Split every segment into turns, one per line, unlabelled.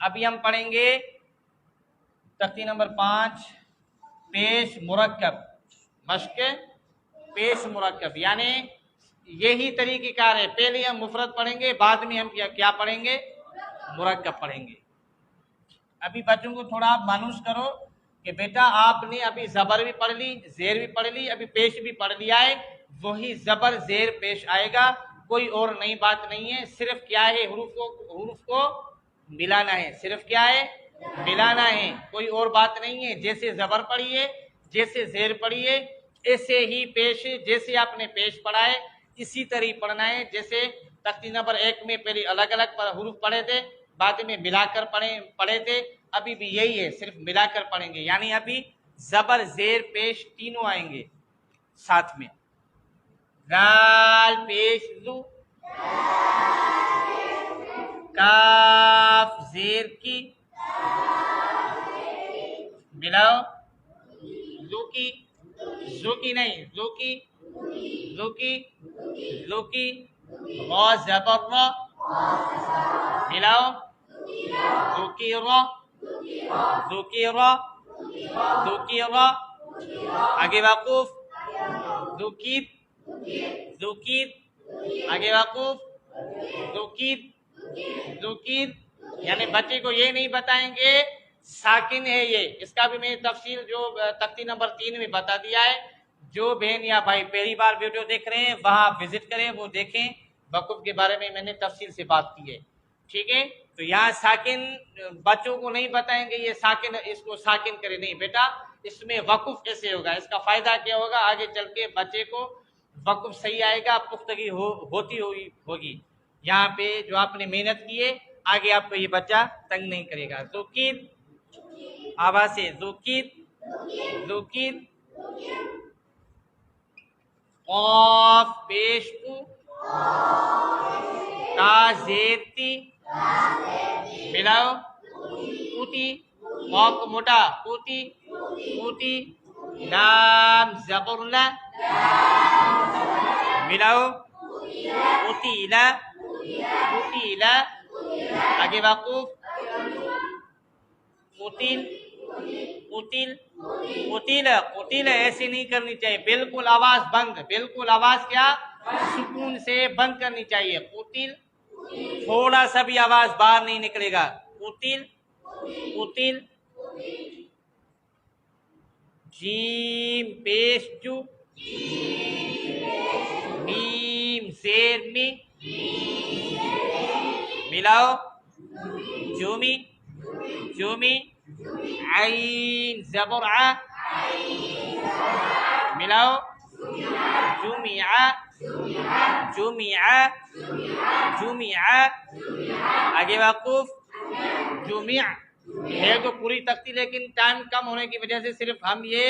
ابھی ہم پڑھیں گے تختی نمبر 5 پیش مرکب، مشق پیش مرکب، یعنی یہی طریقہ کار ہے، پہلے ہم مفرد پڑھیں گے، بعد میں ہم کیا پڑھیں گے، مرکب پڑھیں گے۔ ابھی بچوں کو تھوڑا آپ مانوس کرو کہ بیٹا آپ نے ابھی زبر بھی پڑھ لی، زیر بھی پڑھ لی، ابھی پیش بھی پڑھ لیا ہے، وہی زبر زیر پیش آئے گا، کوئی اور نئی بات نہیں ہے، صرف کیا ہے حروف کو ملانا ہے، صرف کیا ہے ملانا ہے، کوئی اور بات نہیں ہے۔ جیسے زبر پڑھیے، جیسے زیر پڑھیے، ایسے ہی پیش، جیسے آپ نے پیش پڑھا ہے اسی طرح پڑھنا ہے۔ جیسے تختی نمبر 1 میں پہلے الگ الگ حروف پڑھے تھے، بعد میں ملا کر پڑھے تھے، ابھی بھی یہی ہے، صرف ملا کر پڑھیں گے، یعنی ابھی زبر زیر پیش تینوں آئیں گے ساتھ میں۔ دال پیش زو، کاف زیر کی، ملاؤ زو کی، زو کی نہیں، زو کی، زو کی، زو کی، را زبر را، ملاؤ زو کی را، زو کی را، زو کی را، آگے وقوف ذکیب، ذکیب، آگے وقوف ذکیب، ذکیب، یعنی بچے کو یہ نہیں بتائیں گے ساکن ہے یہ، اس کا بھی میں نے تفصیل جو تختی نمبر 3 میں بتا دیا ہے۔ جو بہن یا بھائی پہلی بار ویڈیو دیکھ رہے ہیں وہاں وزٹ کریں، وہ دیکھیں، وقوف کے بارے میں نے تفصیل سے بات کی ہے، ٹھیک ہے۔ تو یہاں ساکن بچوں کو نہیں بتائیں گے یہ ساکن، اس کو ساکن کرے نہیں بیٹا، اس میں وقف کیسے ہوگا، اس کا فائدہ کیا ہوگا، آگے چل کے بچے کو وقف صحیح آئے گا، پختگی ہوتی ہوگی۔ یہاں پہ جو آپ نے محنت کی ہے آگے آپ کو یہ بچہ تنگ نہیں کرے گا۔ ذکیر، آواز سے ذکیر، ذکیر، قاف پیش کو، تا زیر تی، ملاؤ کوتی، قاف کو موٹا کوتی، کوتی، لام زبر لا، ملاؤ قتیلا، قتیلا، آگے وقوف قتل، قتل، قتل، قتل، ایسے نہیں کرنی چاہیے، بالکل آواز بند، بالکل آواز کیا سکون سے بند کرنی چاہیے۔ قتل، تھوڑا سا بھی آواز باہر نہیں نکلے گا، قتل، قتل، جیم پیش جو، میم زیر می، ملاؤ جومی، جومی، عین زبر ع، ملاؤ جمع، جمع، جمع، آگے وقوف جمع ہے تو پوری تختی، لیکن ٹائم کم ہونے کی وجہ سے صرف ہم یہ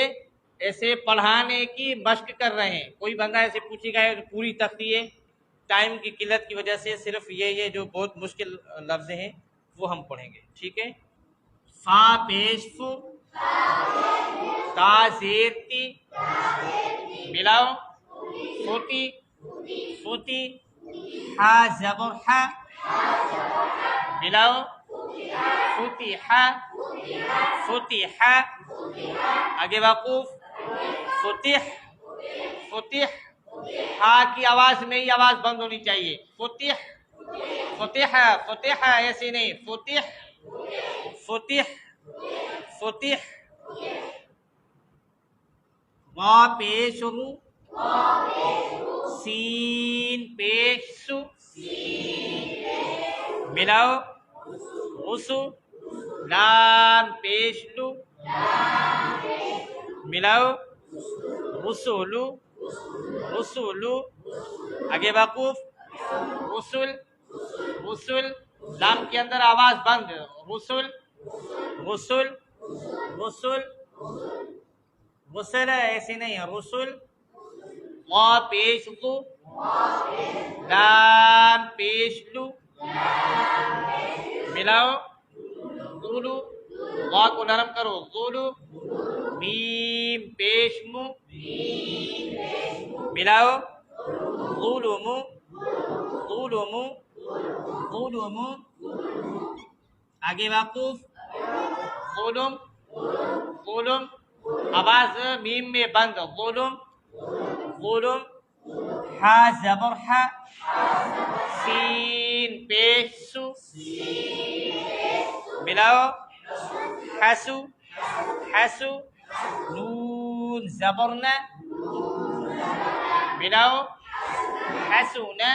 ایسے پڑھانے کی مشق کر رہے ہیں۔ کوئی بندہ ایسے پوچھے گا پوری تختی ہے، ٹائم کی قلت کی وجہ سے صرف یہ جو بہت مشکل لفظ ہیں وہ ہم پڑھیں گے، ٹھیک ہے۔ فا پیش فو، تا زیر تی، ملاؤ فوتی، فوتی، ہا زبر ہا، ملاؤ فتح، فتح، آگے وقوف فتح، فتح، ہا کی آواز میں ہی آواز بند ہونی چاہیے، فتح، فتح، فتح، ایسے نہیں، فتح، فتح، فتح، را پیش رو، سین پیش سو، ملاؤ غسو، لام پیش لو، ملاؤ غسولو، غسولو، آگے وقوف غسل، غسل، لام کے اندر آواز بند، غسل، غسل، غسل، غسل، ایسے نہیں، غسل، غا پیش غو، لام پیش لو، ملاؤ غولو، غا کو نرم کرو، غولو، میم پیش مو، ملاؤ غولومو، غولومو، غولومو، آگے وقوف ظلم ظلم آواز میم میں بند ظلم ظلم ہا زبر ہا سین پیش سو ملاؤ حسو حسو نون زبرنا ملاؤ حسونا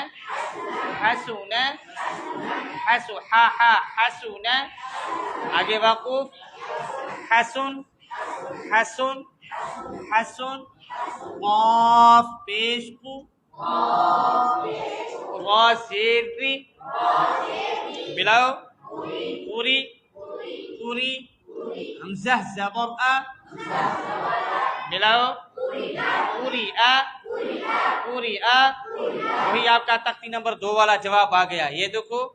حسونا حسو ہا ہا حسونا آگے وقوف حسن حسن حسن قاف پیش کو را زیر ری ملاؤ پوری پوری حمزہ زبر آ ملاؤ پوری آ پوری آ وہی آپ کا تختی نمبر 2 والا جواب آ گیا. یہ دیکھو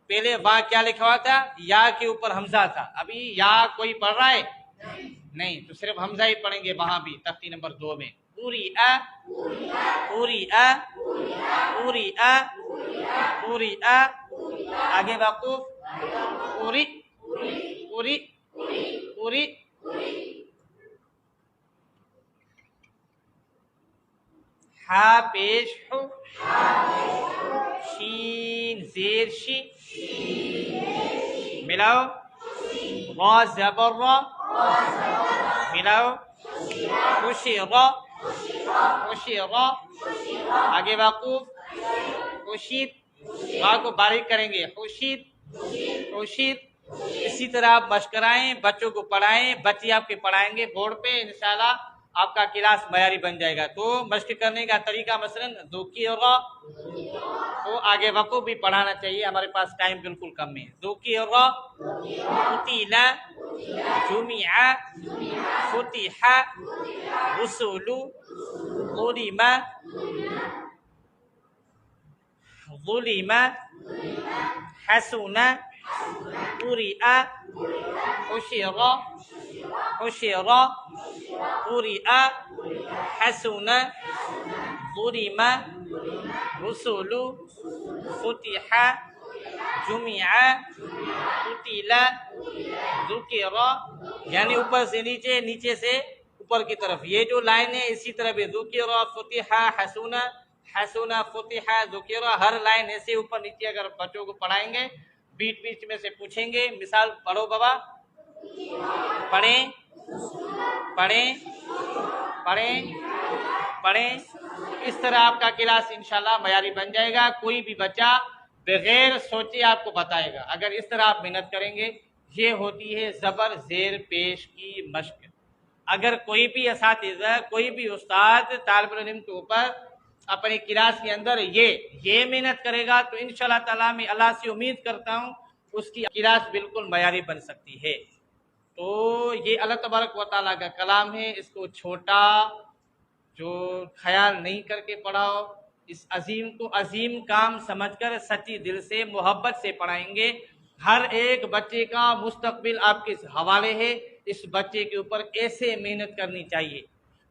پہلے با کیا لکھا ہوا تھا یا کے اوپر حمزہ تھا, ابھی یا کوئی پڑھ رہا ہے نہیں تو صرف حمزہ ہی پڑھیں گے وہاں بھی تختی نمبر 2 میں. پوری آ پوری آ پوری آ پوری آ آگے وقوف پوری پوری پوری ہا پیش ہو شین زیر شی ملاؤ را زبر را ملاؤ خوشی را خوشی را آگے وقوف خوشید را کو باریک کریں گے خوشید خوشید. اسی طرح آپ مشق کرائیں بچوں کو پڑھائیں, بچے آپ کے پڑھائیں گے بورڈ پہ انشاءاللہ آپ کا کلاس معیاری بن جائے گا. تو مشق کرنے کا طریقہ مثلا دوکی ہوگا تو آگے وقوف بھی پڑھانا چاہیے, ہمارے پاس ٹائم بالکل کم ہے. دوکی ہوگا فتیلا جمعہ فتح رسول ظلم ظلم حسن قرئ حشر حشر قرئ حسن ظلم رسل فتح جمع قتل ذکر, یعنی اوپر سے نیچے نیچے سے اوپر کی طرف. یہ جو لائن ہے اسی طرح بھی ذکر فتح حسن حسن فتح ذکر, ہر لائن ایسے اوپر نیچے اگر بچوں کو پڑھائیں گے بیچ بیچ میں سے پوچھیں گے. مثال پڑھو بابا پڑھیں پڑھیں پڑھیں پڑھیں. اس طرح آپ کا کلاس انشاءاللہ معیاری بن جائے گا. کوئی بھی بچہ بغیر سوچے آپ کو بتائے گا اگر اس طرح آپ محنت کریں گے. یہ ہوتی ہے زبر زیر پیش کی مشق. اگر کوئی بھی اساتذہ کوئی بھی استاد طالب علم کے اوپر اپنے کلاس کے اندر یہ محنت کرے گا تو انشاءاللہ تعالیٰ میں اللہ سے امید کرتا ہوں اس کی کلاس بالکل معیاری بن سکتی ہے. تو یہ اللہ تبارک و تعالیٰ کا کلام ہے, اس کو چھوٹا جو خیال نہیں کر کے پڑھاؤ, اس عظیم کو عظیم کام سمجھ کر سچی دل سے محبت سے پڑھائیں گے. ہر ایک بچے کا مستقبل آپ کے حوالے ہے. اس بچے کے اوپر ایسے محنت کرنی چاہیے.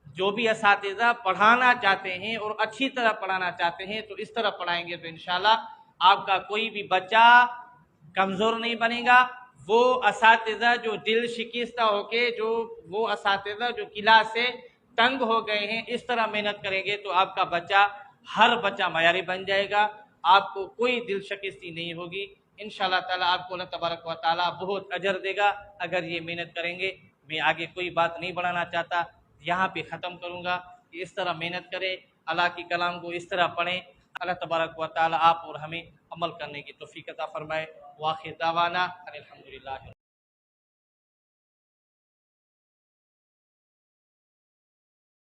جو بھی اساتذہ پڑھانا چاہتے ہیں اور اچھی طرح پڑھانا چاہتے ہیں تو اس طرح پڑھائیں گے تو انشاءاللہ آپ کا کوئی بھی بچہ کمزور نہیں بنے گا. وہ اساتذہ جو دل شکستہ ہو کے وہ اساتذہ جو کلاس سے تنگ ہو گئے ہیں اس طرح محنت کریں گے تو آپ کا بچہ ہر بچہ معیاری بن جائے گا. آپ کو کوئی دل شکستی نہیں ہوگی. انشاءاللہ تعالیٰ آپ کو اللہ تبارک و تعالیٰ بہت اجر دے گا اگر یہ محنت کریں گے. میں آگے کوئی بات نہیں بڑھانا چاہتا, یہاں پہ ختم کروں گا کہ اس طرح محنت کرے, اللہ کی کلام کو اس طرح پڑھیں. اللہ تبارک و تعالیٰ آپ اور ہمیں عمل کرنے کی توفیق عطا فرمائے. وآخر دعوانا الحمدللہ.